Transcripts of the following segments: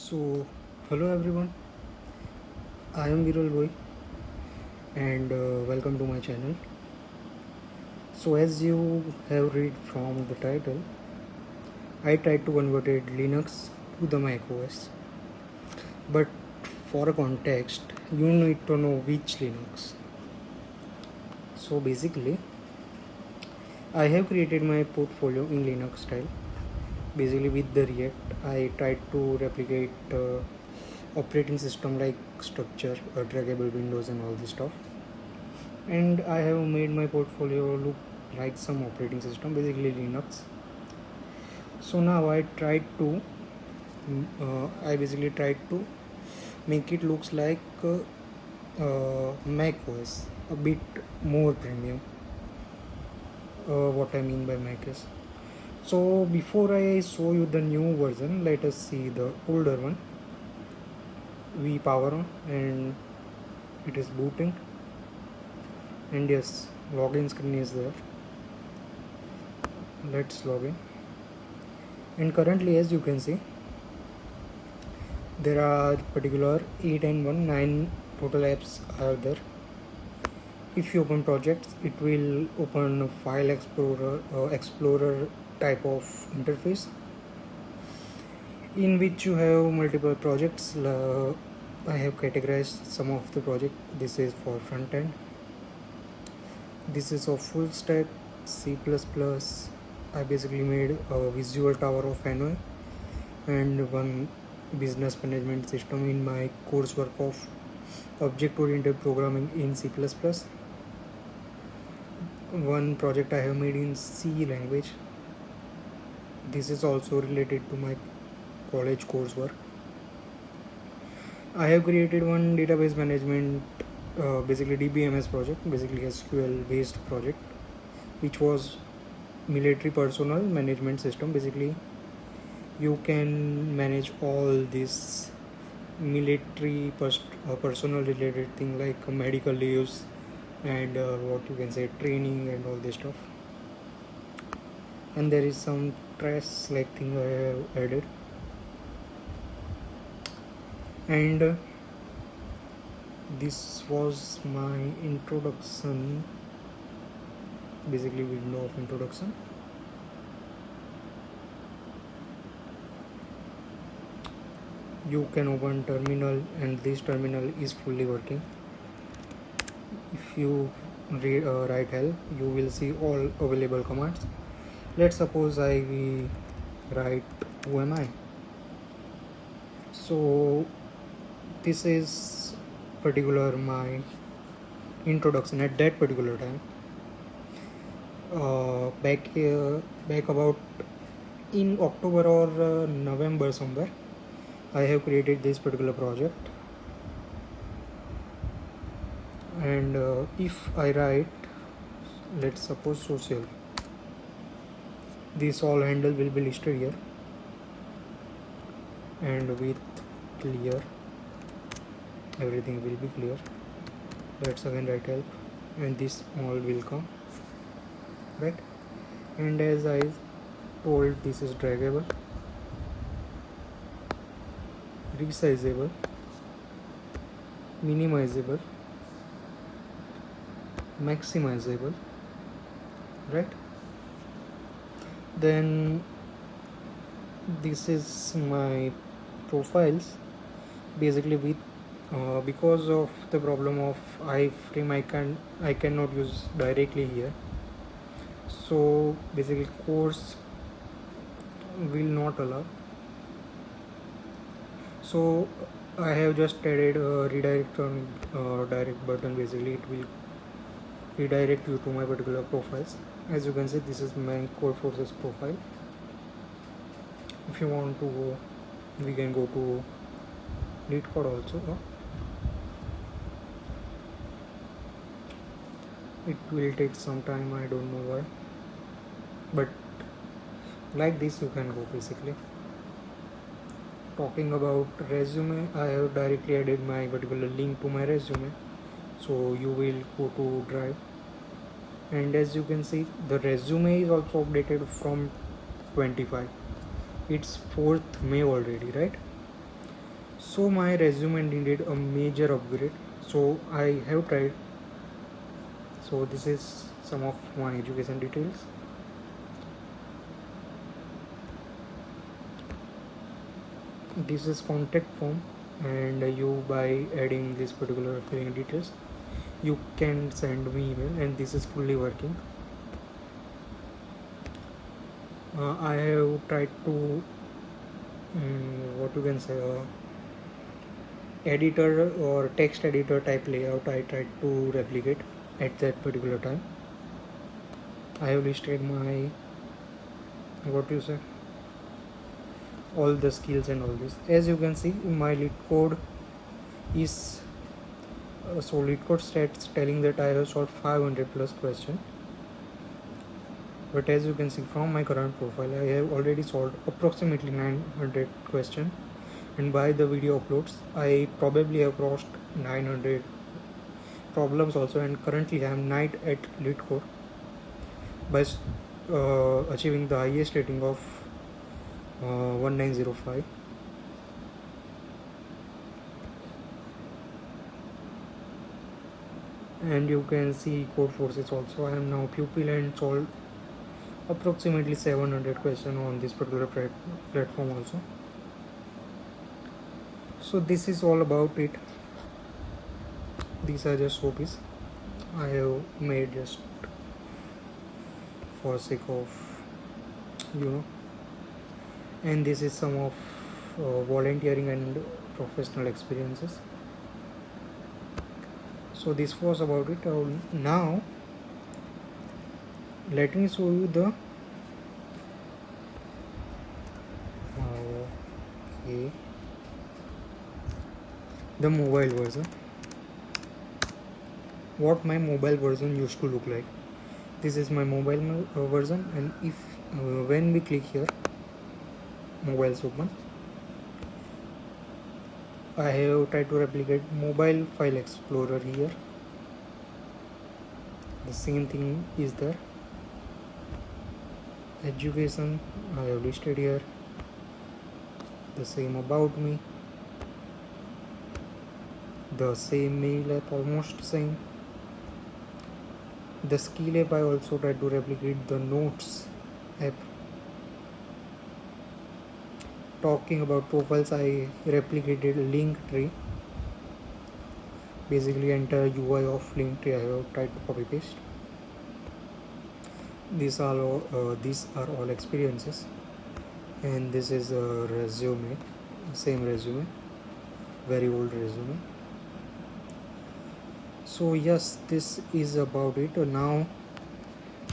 So, hello everyone, I am Viral Boy and welcome to my channel. So, as you have read from the title, I tried to convert Linux to the Mac OS. But for a context, you need to know which Linux. So, basically, I have created my portfolio in Linux style. Basically, with the React, I tried to replicate operating system like structure, draggable windows, and all this stuff. And I have made my portfolio look like some operating system, basically Linux. So now I basically tried to make it looks like Mac OS, a bit more premium. What I mean by Mac is, so before I show you the new version, let us see the older one. We power on and it is booting, and yes, login screen is there. Let's log in, and currently, as you can see, there are particular 8 and 1 9 total apps are there. If you open projects, it will open a file explorer type of interface in which you have multiple projects. I have categorized some of the project. This is for front end, this is of full stack C++. I basically made a visual tower of Hanoi and one business management system in my coursework of object-oriented programming in C++. One project I have made in C language. This is also related to my college coursework. I have created one database management, basically DBMS project, basically SQL based project, which was military personnel management system. Basically, you can manage all this military personnel related thing like medical leaves and what you can say training and all this stuff. And there is some trash like thing I have added, and this was my introduction, basically window of introduction. You can open terminal and this terminal is fully working. If you write help, you will see all available commands. Let's suppose I write who am I. So this is particular my introduction at that particular time. Back about in October or November somewhere, I have created this particular project. And if I write, let's suppose social, this all handle will be listed here, and with clear, everything will be clear. Let's again write help, and this all will come, right? And as I told, this is draggable, resizable, minimizable, maximizable, right? Then this is my profiles, basically with because of the problem of iframe I cannot use directly here, so basically course will not allow. So I have just added a redirect on direct button. Basically it will redirect you to my particular profiles. As you can see, this is my Codeforces profile. If you want to go, we can go to LeetCode also. It will take some time, I don't know why, but like this you can go. Basically, talking about resume, I have directly added my particular link to my resume, so you will go to Drive, and as you can see, the resume is also updated from 25. It's 4th May already, right? So my resume needed a major upgrade, so I have tried. So this is some of my education details. This is contact form, and you, by adding this particular filling details, you can send me email, and this is fully working. I have tried to what you can say, editor or text editor type layout I tried to replicate at that particular time. I have listed my, what you say, all the skills and all this. As you can see, my lead code is so lead code stats telling that I have solved 500 plus question, but as you can see from my current profile, I have already solved approximately 900 question, and by the video uploads I probably have crossed 900 problems also, and currently I am knight at lead code by achieving the highest rating of 1905. And you can see code forces also. I am now pupil and solved approximately 700 questions on this particular platform also. So this is all about it. These are just copies I have made just for sake of, and this is some of volunteering and professional experiences. So this was about it. Now let me show you the the mobile version, what my mobile version used to look like. This is my mobile version, and if when we click here, mobiles open, I have tried to replicate mobile file explorer here. The same thing is there. Education I have listed here. The same about me. The same mail app, almost same. The skill app I also tried to replicate the notes app. Talking about profiles, I replicated Linktree. Basically entire UI of Linktree I have tried to copy paste. These are all experiences, and this is a resume, same resume, very old resume. So yes, this is about it. Now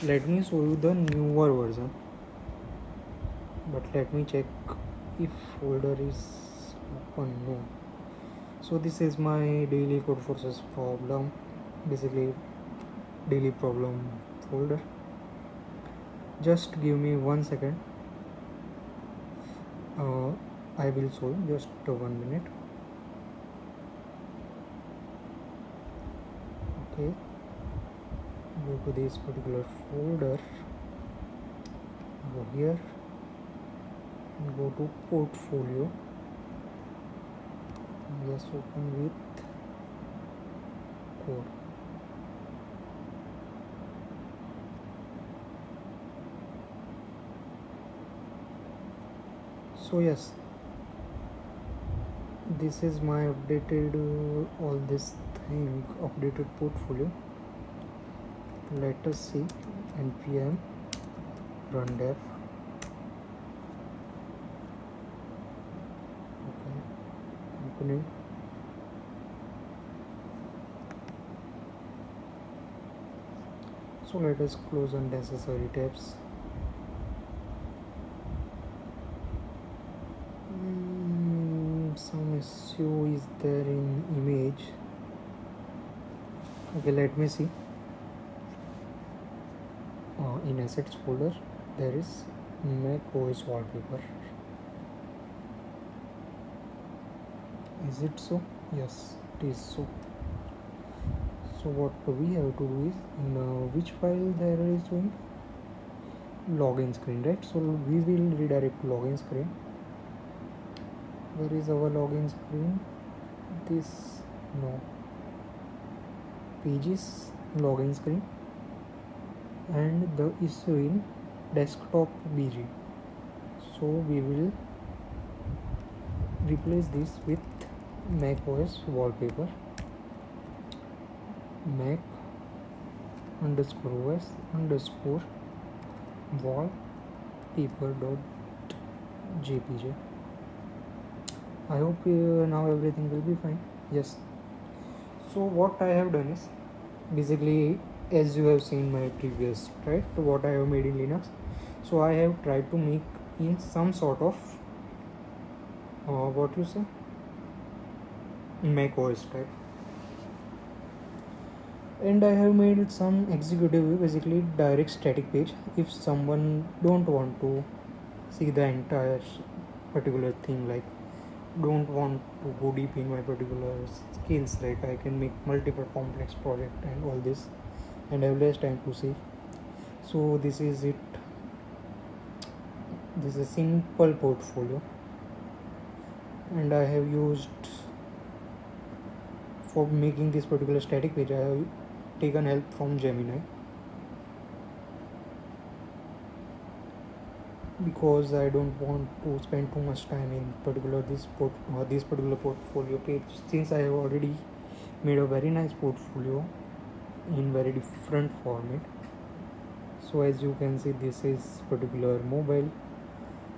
let me show you the newer version, but let me check if folder is open. No. So this is my daily code forces problem, basically daily problem folder. Just give me 1 second. I will show you, just 1 minute. Okay, go to this particular folder, go here and go to portfolio. Just open with code. So yes, this is my updated all this thing, updated portfolio. Let us see. npm run dev. Okay, opening. So let us close unnecessary tabs. Some issue is there in image. Okay, let me see. In assets folder there is Mac OS wallpaper. Is it so? Yes, it is so. So what we have to do is, in which file there is showing login screen, right? So we will redirect to login screen. Where is our login screen? This, no, pages login screen, and the issue in desktop BG. So we will replace this with Mac OS wallpaper. Mac _ OS _ wallpaper.jpg. I hope now everything will be fine. Yes. So what I have done is, basically, as you have seen my previous, right, what I have made in Linux. So I have tried to make in some sort of what you say, Mac OS type, and I have made some executive, basically direct static page. If someone don't want to see the entire particular thing, like don't want to go deep in my particular skills, like I can make multiple complex project and all this, and I have less time to see. So this is it. This is a simple portfolio, and I have used, for making this particular static page, I have taken help from Gemini, because I don't want to spend too much time in particular this particular portfolio page, since I have already made a very nice portfolio in very different format. So as you can see, this is particular mobile.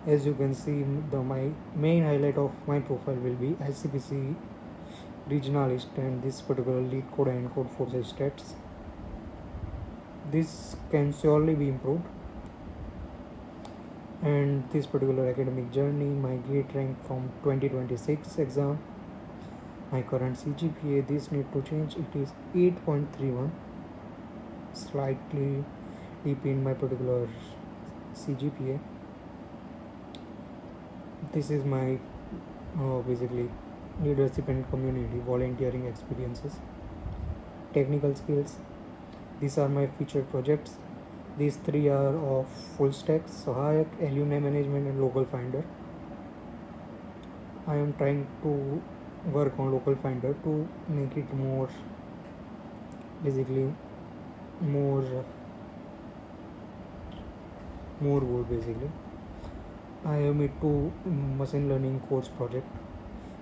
As you can see, my main highlight of my profile will be ICPC regionalist, and this particular LeetCode and Codeforce stats. This can surely be improved. And this particular academic journey, my gate rank from 2026 exam, my current CGPA, this need to change, it is 8.31, slightly deep in my particular CGPA. This is my basically leadership and community volunteering experiences. Technical skills, these are my future projects. These three are of full stack, Sahayak, alumni management, and local finder. I am trying to work on local finder to make it more, basically more good. Basically, I have made two machine learning course project,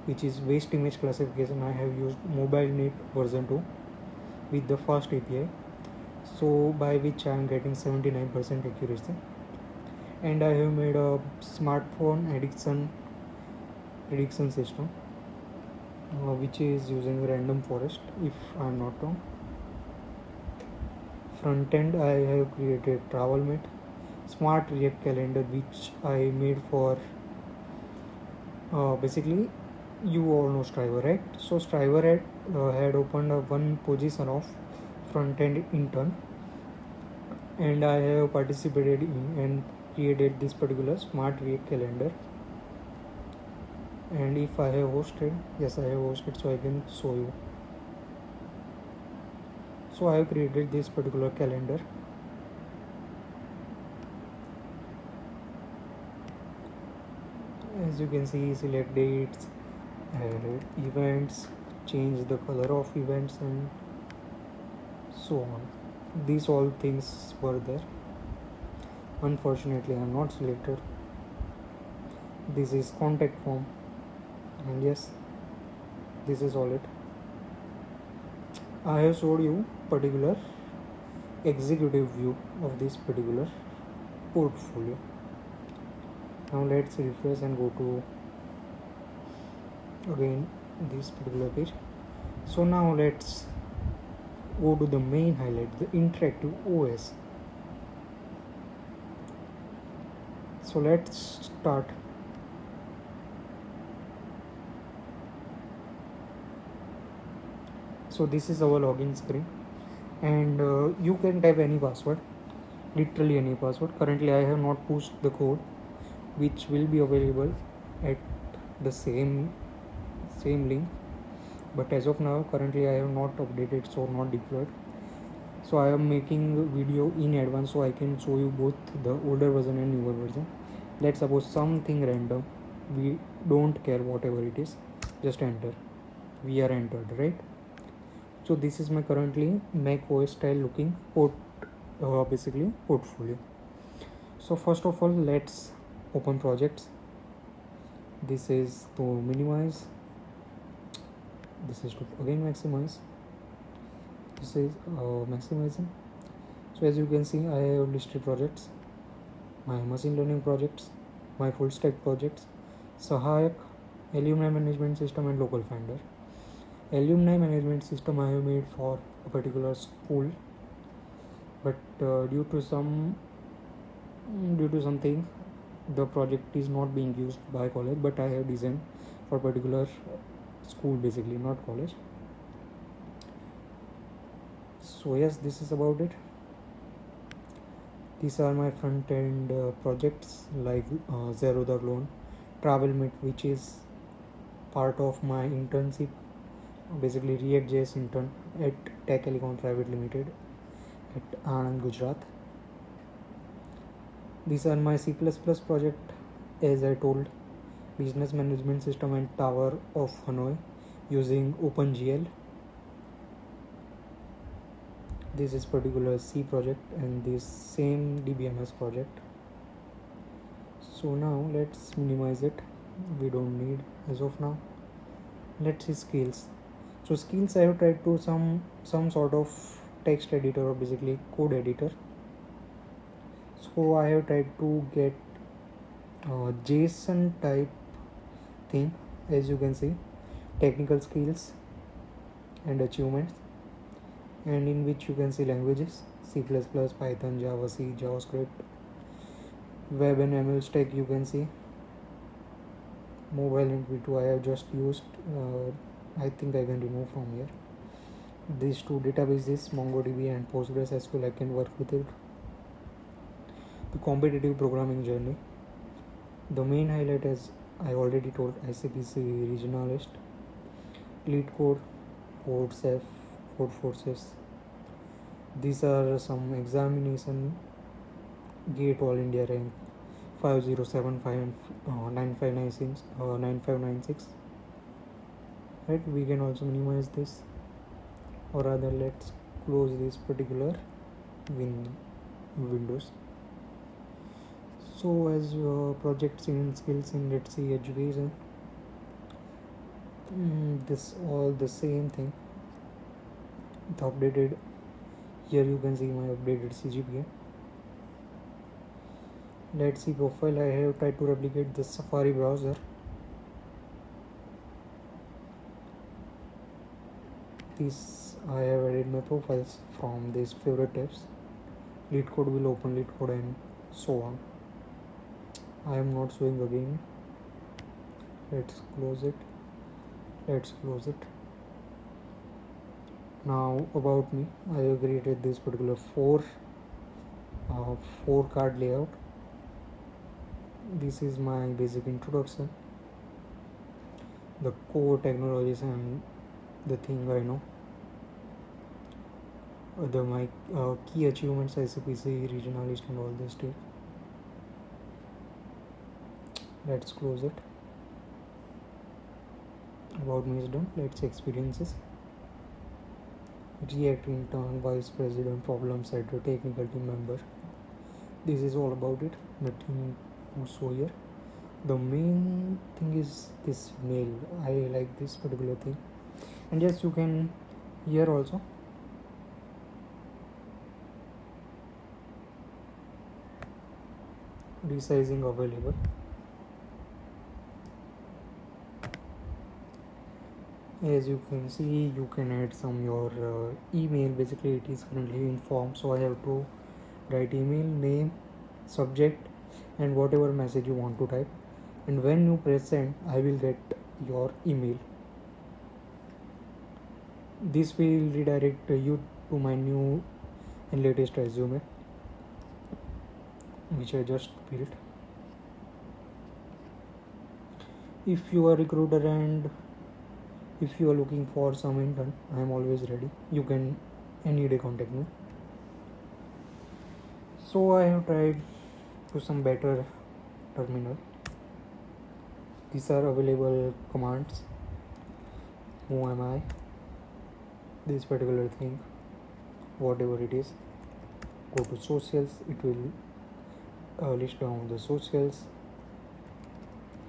which is waste image classification. I have used MobileNet version 2 with the fast API, so by which I am getting 79% accuracy. And I have made a smartphone prediction system, which is using random forest, if I am not wrong. Front end, I have created TravelMate, smart React calendar, which I made for basically, you all know Striver, right? So Striver had opened one position of front end intern, and I have participated in and created this particular smart React calendar. And if I have hosted, yes, I have hosted, so I can show you. So I have created this particular calendar. As you can see, select dates, events, change the color of events, and so on. These all things were there. Unfortunately, I am not selected. This is contact form, and yes, this is all it. I have showed you particular executive view of this particular portfolio. Now let's refresh and go to again this particular page. So now let's go to the main highlight, the interactive OS. So let's start. So this is our login screen, and you can type any password, literally any password. Currently I have not pushed the code, which will be available at the same link, but as of now currently I have not updated, so not deployed. So I am making video in advance, so I can show you both the older version and newer version. Let's suppose something random, don't care whatever it is, just enter. We are entered, right? So this is my currently Mac OS style looking basically portfolio. So first of all, let's open projects. This is to minimize, this is to again maximize, this is maximizing. So as you can see, I have listed projects, my machine learning projects, my full stack projects, Sahayak, alumni management system, and local finder. Alumni management system I have made for a particular school, but due to something, the project is not being used by college, but I have designed for particular school, basically not college. So yes, this is about it. These are my front end projects like Zero the Clone, TravelMate, which is part of my internship, basically React.js intern at Tech Helicon Private Limited at Anand, Gujarat. These are my C++ project, as I told, business management system and Tower of Hanoi using OpenGL. This is particular C project and this same DBMS project. So now let's minimize it. We don't need as of now. Let's see skills. So skills, I have tried to some sort of text editor or basically code editor. So I have tried to get JSON type thing, as you can see, technical skills and achievements, and in which you can see languages: C++, Python, Java, C, JavaScript, web and ML stack. You can see mobile and V2 I have just used. I think I can remove from here. These two databases, MongoDB and PostgreSQL, I can work with it. The competitive programming journey. The main highlight, as I already told, ICPC regionalist, LeetCode, CodeCef, CodeForces. These are some examination, GATE All India rank 5075 and 9596. Right, we can also minimize this, or rather let's close this particular windows. So as projects in skills in, let's see, education, this all the same thing. The updated, here you can see my updated CGPA. Let's see profile. I have tried to replicate the Safari browser. This I have added my profiles from these favorite tabs. LeetCode will open LeetCode and so on. I am not showing again. Let's close it. Now about me, I have created this particular four card layout. This is my basic introduction, the core technologies and the thing I know. My key achievements, ICPC, regionalist and all this stuff. Let's close it. About me is done. Let's see experiences. React intern, vice president, problem setter, technical team member. This is all about it. Nothing to show here. The main thing is this mail. I like this particular thing, and yes, you can here also. Resizing available. As you can see, you can add some your email. Basically it is currently in form, so I have to write email, name, subject and whatever message you want to type, and when you press send, I will get your email. This will redirect you to my new and latest resume, which I just built. If you are a recruiter and if you are looking for some intern, I am always ready. You can any day contact me. So I have tried to some better terminal. these are available commands. Who am I, this particular thing, whatever it is. Go to socials, it will list down the socials.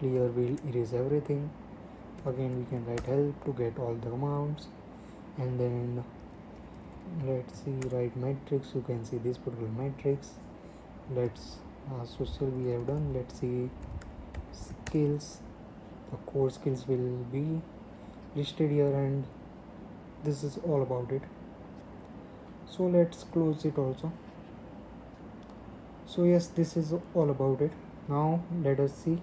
Clear will erase everything. Again we can write help to get all the commands, and then let's see, write matrix. You can see this particular matrix. Let's social we have done. Let's see skills. The core skills will be listed here, and this is all about it. So let's close it also. So yes, this is all about it. Now let us see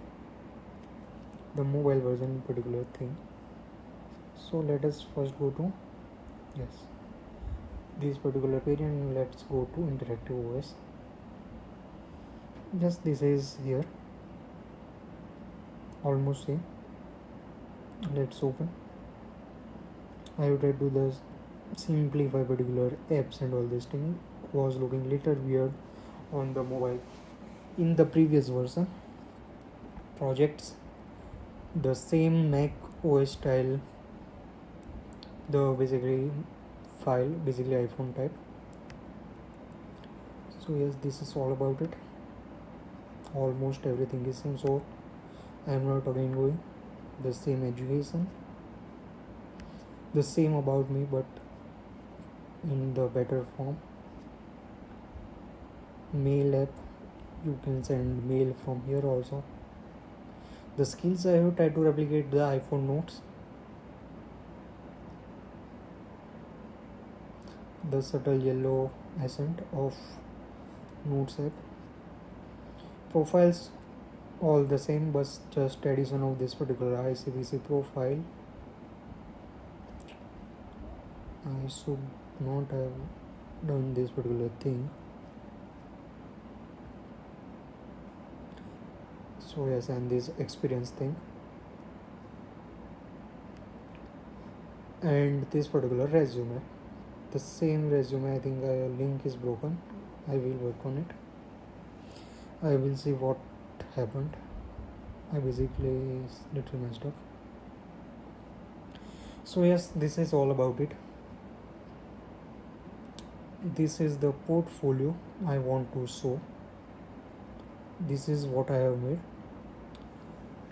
the mobile version particular thing. So let us first go to this particular page, and let's go to interactive OS. Just this is here, almost same. Let's open. I have tried to do the simplify particular apps and all this thing. Was looking little weird on the mobile in the previous version. Projects, the same Mac OS style, the basically file, basically iPhone type. So yes, this is all about it. Almost everything is same, so I am not again going. The same education, the same about me, but in the better form. Mail app, you can send mail from here also. The skills, I have tried to replicate the iPhone notes. The subtle yellow accent of notes app. Profiles all the same, but just addition of this particular ICBC profile. I should not have done this particular thing. So yes, and this experience thing, and this particular resume, the same resume. I think a link is broken. I will work on it. I will see what happened. I basically little messed up. So yes, this is all about it. This is the portfolio I want to show. This is what I have made,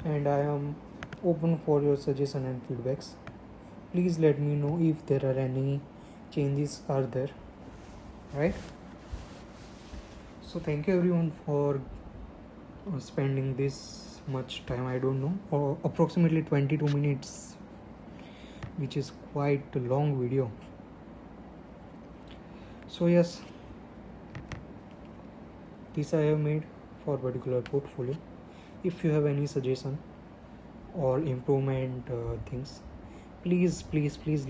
and I am open for your suggestion and feedbacks. Please let me know if there are any changes are there, right? So thank you everyone for spending this much time. I don't know, or approximately 22 minutes, which is quite a long video. So yes, this I have made for particular portfolio. If you have any suggestion or improvement things, please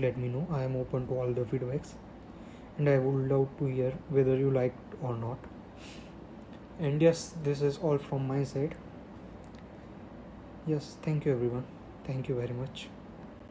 let me know. I am open to all the feedbacks, and I would love to hear whether you liked or not. And yes, this is all from my side. Yes, thank you everyone. Thank you very much.